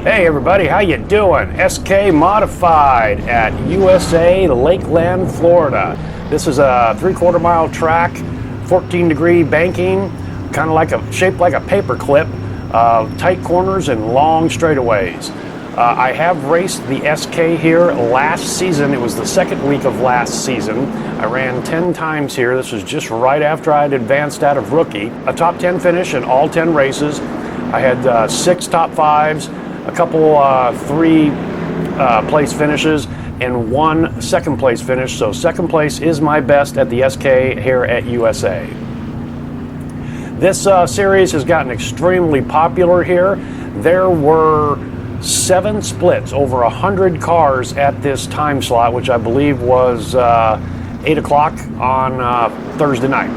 Hey everybody, how you doing? SK Modified at USA Lakeland, Florida. This is a 3/4 mile track, 14-degree banking, kind of like shaped like a paper clip, tight corners and long straightaways. I have raced the SK here last season. It was the second week of last season. I ran 10 times here. This was just right after I had advanced out of rookie. A top 10 finish in all 10 races. I had 6 top 5s, a couple 3 place finishes, and 1 second place finish. So second place is my best at the SK here at USA. This series has gotten extremely popular here. There were 7 splits, over 100 cars at this time slot, which I believe was 8 o'clock on Thursday night.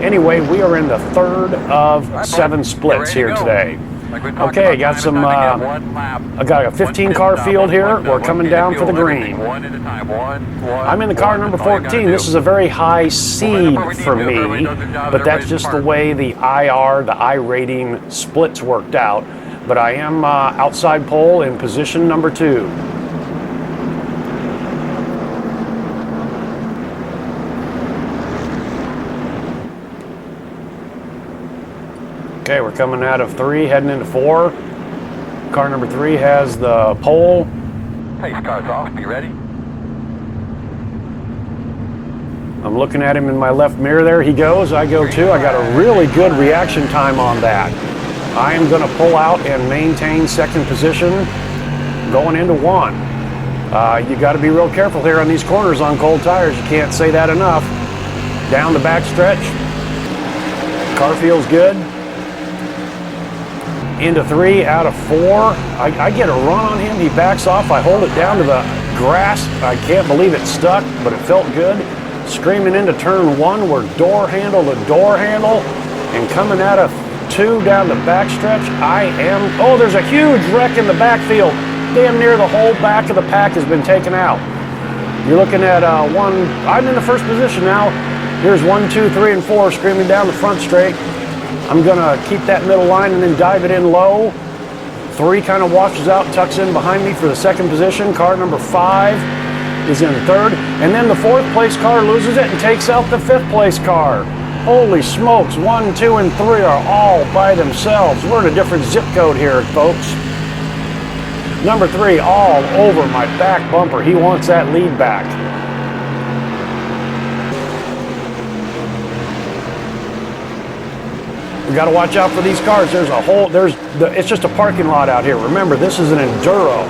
Anyway, we are in the 3rd of 7 splits here today. Okay, got some. I got a 15 car field here. We're coming down for the green. I'm in the car number 14. This is a very high seed for me, but that's just the way the I rating splits worked out. But I am outside pole in position number 2. Okay, we're coming out of 3, heading into 4. Car number 3 has the pole. Hey, car's off. Be ready. I'm looking at him in my left mirror there. He goes, I go too. I got a really good reaction time on that. I am going to pull out and maintain second position going into 1. You got to be real careful here on these corners on cold tires. You can't say that enough. Down the back stretch. Car feels good. Into 3 out of 4. I get a run on him. He backs off. I hold it down to the grass. I can't believe it stuck, but it felt good. Screaming into turn 1, we're door handle to door handle, and coming out of 2 down the back stretch. Oh, there's a huge wreck in the backfield. Damn near the whole back of the pack has been taken out. You're looking at 1. I'm in the first position now. Here's 1, 2, 3, and 4 screaming down the front straight. I'm gonna keep that middle line and then dive it in low. 3 kind of washes out, tucks in behind me for the second position. Car number 5 is in 3rd. And then the 4th place car loses it and takes out the 5th place car. Holy smokes, 1, 2, and 3 are all by themselves. We're in a different zip code here, folks. Number 3 all over my back bumper. He wants that lead back. We got to watch out for these cars. It's just a parking lot out here. Remember, this is an enduro.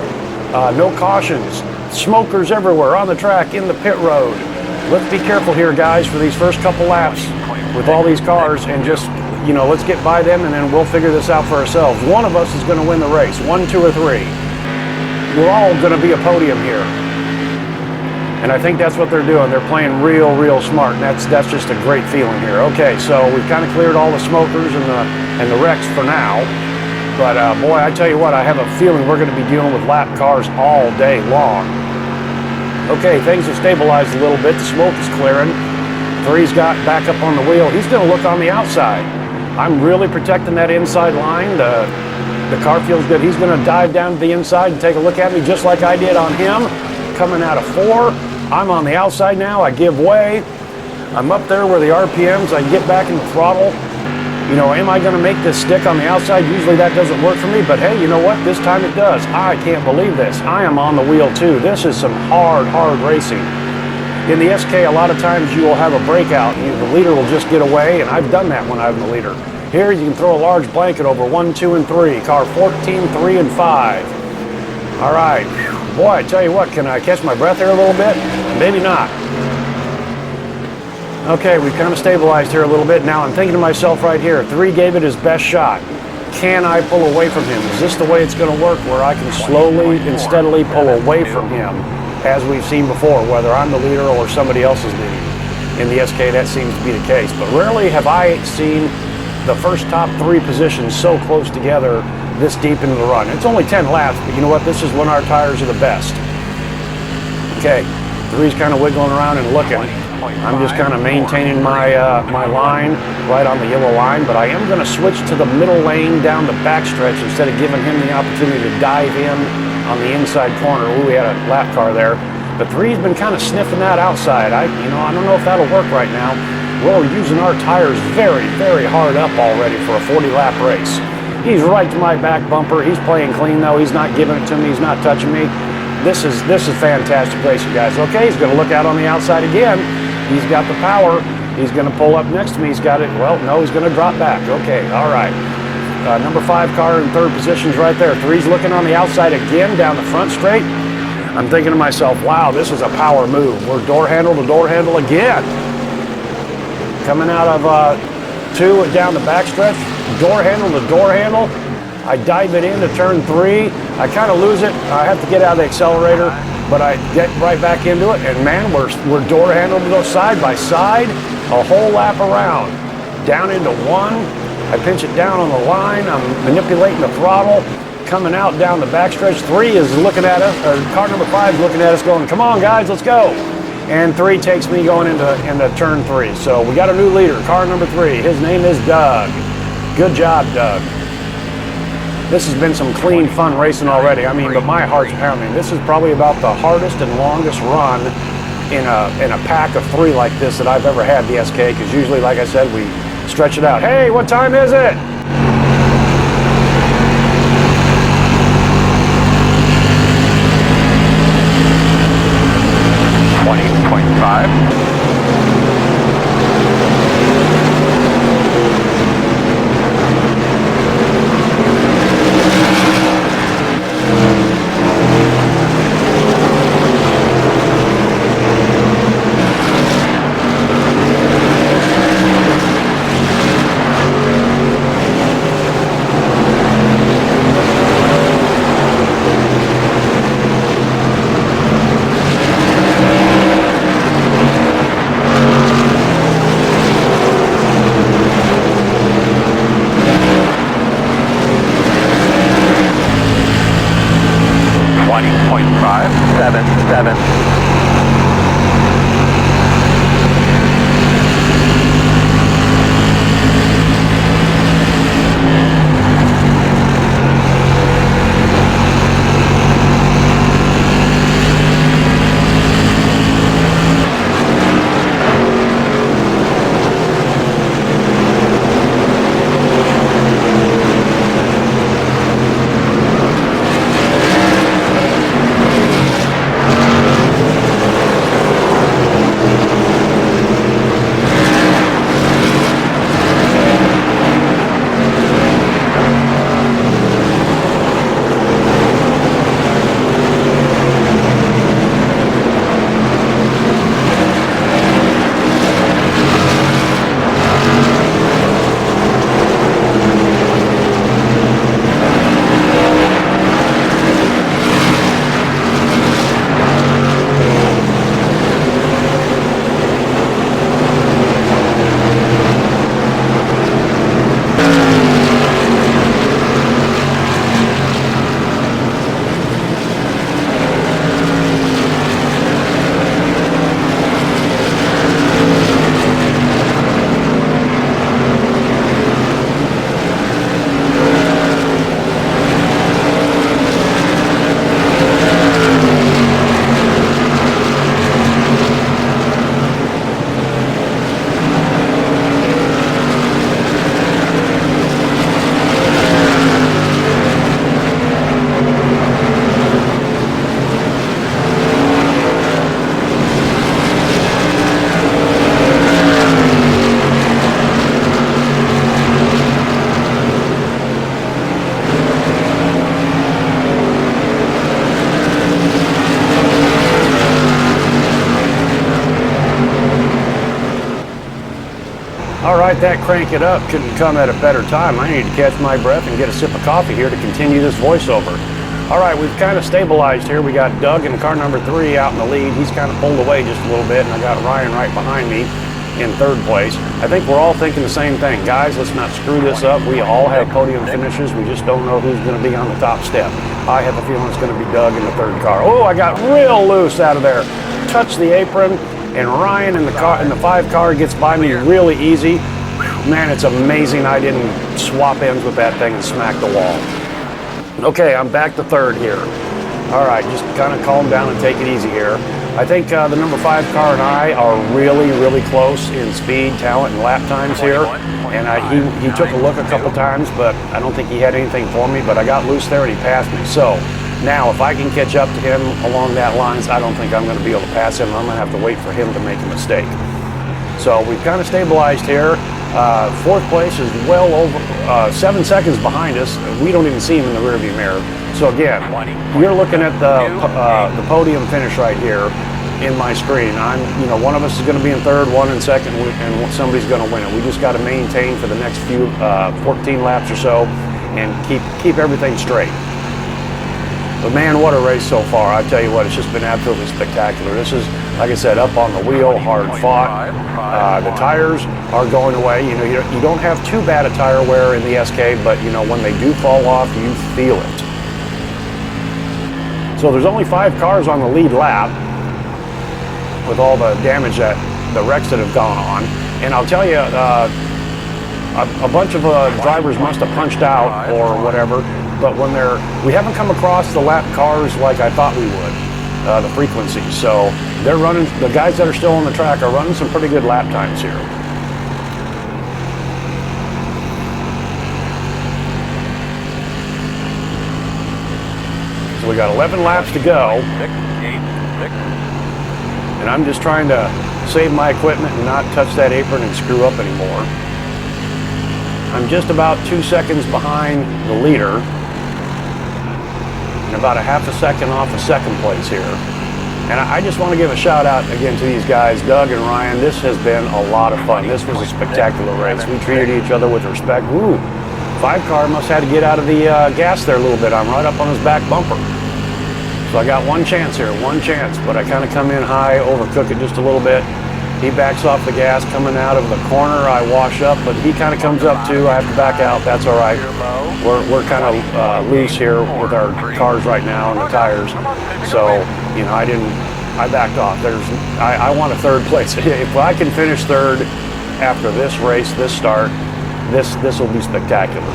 No cautions. Smokers everywhere on the track, in the pit road. Let's be careful here, guys, for these first couple laps with all these cars, and just, let's get by them, and then we'll figure this out for ourselves. One of us is going to win the race, 1, 2, or 3. We're all going to be a podium here. And I think that's what they're doing. They're playing real smart, and that's just a great feeling here. Okay, so we've kind of cleared all the smokers and the wrecks for now. But boy, I tell you what, I have a feeling we're going to be dealing with lap cars all day long. Okay, things have stabilized a little bit. The smoke is clearing. 3's got back up on the wheel. He's going to look on the outside. I'm really protecting that inside line. The car feels good. He's going to dive down to the inside and take a look at me just like I did on him. Coming out of 4. I'm on the outside now. I give way. I'm up there where the RPMs. I get back in the throttle. Am I going to make this stick on the outside? Usually that doesn't work for me, but hey, you know what? This time it does. I can't believe this. I am on the wheel too. This is some hard racing. In the SK, a lot of times you will have a breakout. The leader will just get away, and I've done that when I'm the leader. Here you can throw a large blanket over 1, 2, and 3. Car 14, 3, and 5. All right. Boy, I tell you what, can I catch my breath here a little bit? Maybe not. Okay, we've kind of stabilized here a little bit. Now I'm thinking to myself right here, 3 gave it his best shot. Can I pull away from him? Is this the way it's going to work, where I can slowly and steadily pull away from him, as we've seen before, whether I'm the leader or somebody else is leading? In the SK, that seems to be the case. But rarely have I seen the first top 3 positions so close together this deep into the run. It's only 10 laps, but you know what? This is when our tires are the best. Okay, 3's kind of wiggling around and looking. I'm just kind of maintaining my my line right on the yellow line, but I am going to switch to the middle lane down the backstretch instead of giving him the opportunity to dive in on the inside corner. Ooh, we had a lap car there. But 3's been kind of sniffing that outside. I don't know if that'll work right now. We're using our tires very, very hard up already for a 40-lap race. He's right to my back bumper. He's playing clean though. He's not giving it to me. He's not touching me. This is fantastic racing, guys. Okay, he's going to look out on the outside again. He's got the power. He's going to pull up next to me. He's got it. Well, no, he's going to drop back. Okay, all right. Number 5 car in 3rd position is right there. 3's looking on the outside again down the front straight. I'm thinking to myself, wow, this is a power move. We're door handle to door handle again. Coming out of 2 down the backstretch, door handle to door handle. I dive it into turn 3. I kind of lose it. I have to get out of the accelerator, but I get right back into it. And man, we're door handle to go side by side, a whole lap around. Down into 1. I pinch it down on the line. I'm manipulating the throttle. Coming out down the backstretch. 3 is looking at us, or car number 5 is looking at us going, come on guys, let's go. And 3 takes me going into turn 3. So we got a new leader, car number 3. His name is Doug. Good job, Doug. This has been some clean, fun racing already. I mean, but my heart's pounding. This is probably about the hardest and longest run in a pack of 3 like this that I've ever had, the SK, because usually, like I said, we stretch it out. Hey, what time is it? 20.5. That crank it up couldn't come at a better time. I need to catch my breath and get a sip of coffee here to continue this voiceover. All right, we've kind of stabilized here. We got Doug in car number 3 out in the lead. He's kind of pulled away just a little bit, and I got Ryan right behind me in 3rd place. I think we're all thinking the same thing. Guys, let's not screw this up. We all have podium finishes. We just don't know who's going to be on the top step. I have a feeling it's going to be Doug in the 3rd car. Oh, I got real loose out of there. Touched the apron, and Ryan in the car, in the 5 car, gets by me really easy. Man, it's amazing I didn't swap ends with that thing and smack the wall. Okay, I'm back to 3rd here. All right, just kind of calm down and take it easy here. I think the number 5 car and I are really close in speed, talent, and lap times here. And he took a look a couple times, but I don't think he had anything for me, but I got loose there and he passed me. So now if I can catch up to him along that lines, I don't think I'm going to be able to pass him. I'm going to have to wait for him to make a mistake. So we've kind of stabilized here. 4th place is well over 7 seconds behind us. We don't even see him in the rearview mirror. So again, you're looking at the podium finish right here in my screen. One of us is going to be in 3rd, one in 2nd, and somebody's going to win it. We just got to maintain for the next few 14 laps or so and keep everything straight. But man, what a race so far. I tell you what, it's just been absolutely spectacular. This is, like I said, up on the wheel, hard fought. The tires are going away. You don't have too bad a tire wear in the SK, but when they do fall off, you feel it. So there's only 5 cars on the lead lap with all the damage the wrecks that have gone on. And I'll tell you, a bunch of drivers must have punched out or whatever. But we haven't come across the lap cars like I thought we would, the frequency. So they're running, the guys that are still on the track are running some pretty good lap times here. So we got 11 laps to go. And I'm just trying to save my equipment and not touch that apron and screw up anymore. I'm just about 2 seconds behind the leader. And about a half a second off of 2nd place here. And I just want to give a shout out again to these guys, Doug and Ryan. This has been a lot of fun. This was a spectacular race. We treated each other with respect. Ooh, 5 car must have had to get out of the gas there a little bit. I'm right up on his back bumper. So I got one chance here, one chance, but I kind of come in high, overcook it just a little bit. He backs off the gas coming out of the corner. I wash up, but he kind of comes up too. I have to back out. That's all right. We're kind of loose here with our cars right now and the tires. So, I backed off. I want a 3rd place. If I can finish 3rd after this race, this start, this will be spectacular.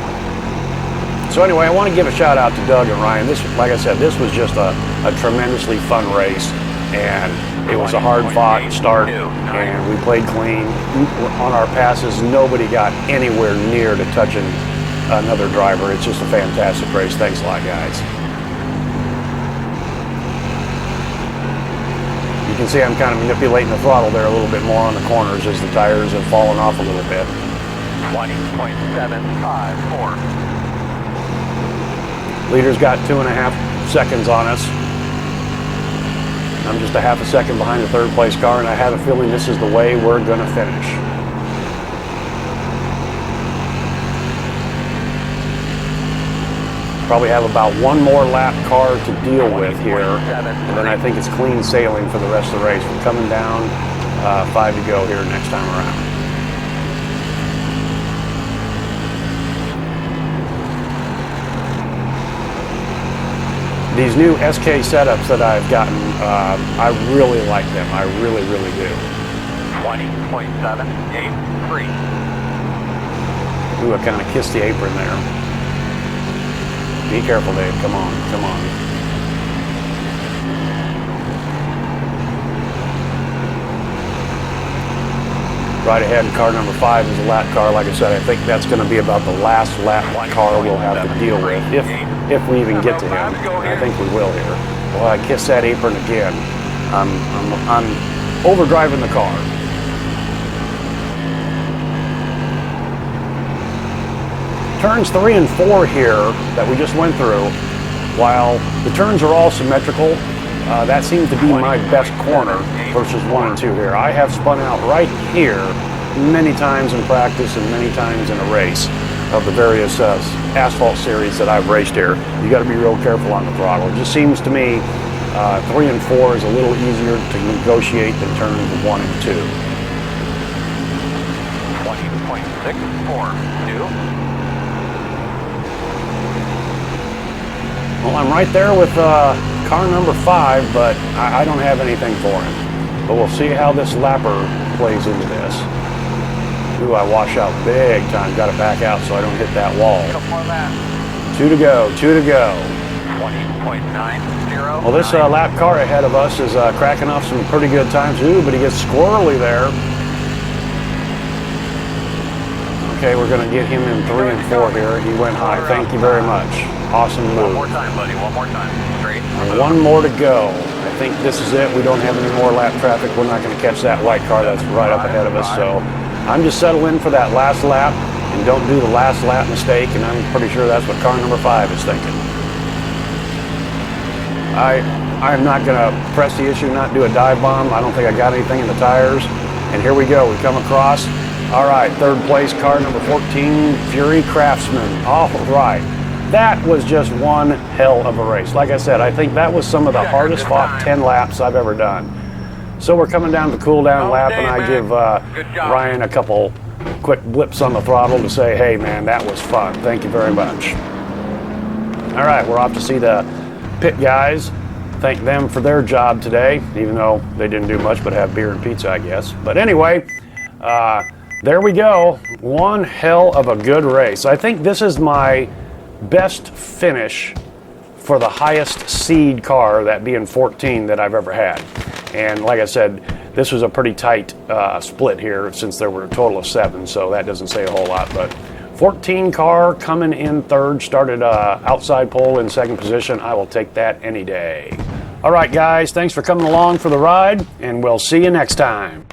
So anyway, I want to give a shout out to Doug and Ryan. Like I said, this was just a tremendously fun race. And it was a hard-fought start, and we played clean. On our passes, nobody got anywhere near to touching another driver. It's just a fantastic race. Thanks a lot, guys. You can see I'm kind of manipulating the throttle there a little bit more on the corners as the tires have fallen off a little bit. 20.754. Leader's got 2.5 seconds on us. I'm just a half a second behind the 3rd place car, and I have a feeling this is the way we're going to finish. Probably have about 1 more lap car to deal with here, and then I think it's clean sailing for the rest of the race. We're coming down, 5 to go here next time around. These new SK setups that I've gotten, I really like them. I really do. 20.783. Ooh, I kind of kissed the apron there. Be careful, Dave. Come on, come on. Right ahead, car number 5 is a lap car. Like I said, I think that's going to be about the last lap car we'll have to deal with, if we even get to him. And I think we will here. Well, I kissed that apron again. I'm overdriving the car. Turns 3 and 4 here that we just went through, while the turns are all symmetrical, that seems to be my best corner versus 1 and 2 here. I have spun out right here many times in practice and many times in a race of the various asphalt series that I've raced here. You got to be real careful on the throttle. It just seems to me 3 and 4 is a little easier to negotiate than turns 1 and 2. 20.642. Well, I'm right there with car number 5, but I don't have anything for him. but we'll see how this lapper plays into this. Ooh, I wash out big time. Got to back out so I don't hit that wall. Couple more laps. 2 to go, 2 to go. 20.90. Well, this lap car ahead of us is cracking off some pretty good times. Ooh, but he gets squirrely there. Okay, we're going to get him in 3 and 4 here. He went high. Thank you very much. Awesome move. One more time, buddy. One more time. Straight. And 1 more to go. I think this is it. We don't have any more lap traffic. We're not going to catch that white car that's right up ahead of us. So I'm just settling for that last lap and don't do the last lap mistake. And I'm pretty sure that's what car number 5 is thinking. I'm not going to press the issue, not do a dive bomb. I don't think I got anything in the tires. And here we go. We come across. All right, 3rd place, car number 14, Fury Craftsman. All right. That was just one hell of a race. Like I said, I think that was some of the hardest fought 10 laps I've ever done. So we're coming down to the cool down lap, and I give Ryan a couple quick blips on the throttle to say, hey man, that was fun. Thank you very much. All right, we're off to see the pit guys. Thank them for their job today, even though they didn't do much but have beer and pizza, I guess. But anyway, there we go. One hell of a good race. I think this is my best finish for the highest seed car, that being 14, that I've ever had. And like I said, this was a pretty tight split here since there were a total of 7, so that doesn't say a whole lot. But 14 car coming in 3rd, started outside pole in 2nd position. I will take that any day. All right, guys, thanks for coming along for the ride, and we'll see you next time.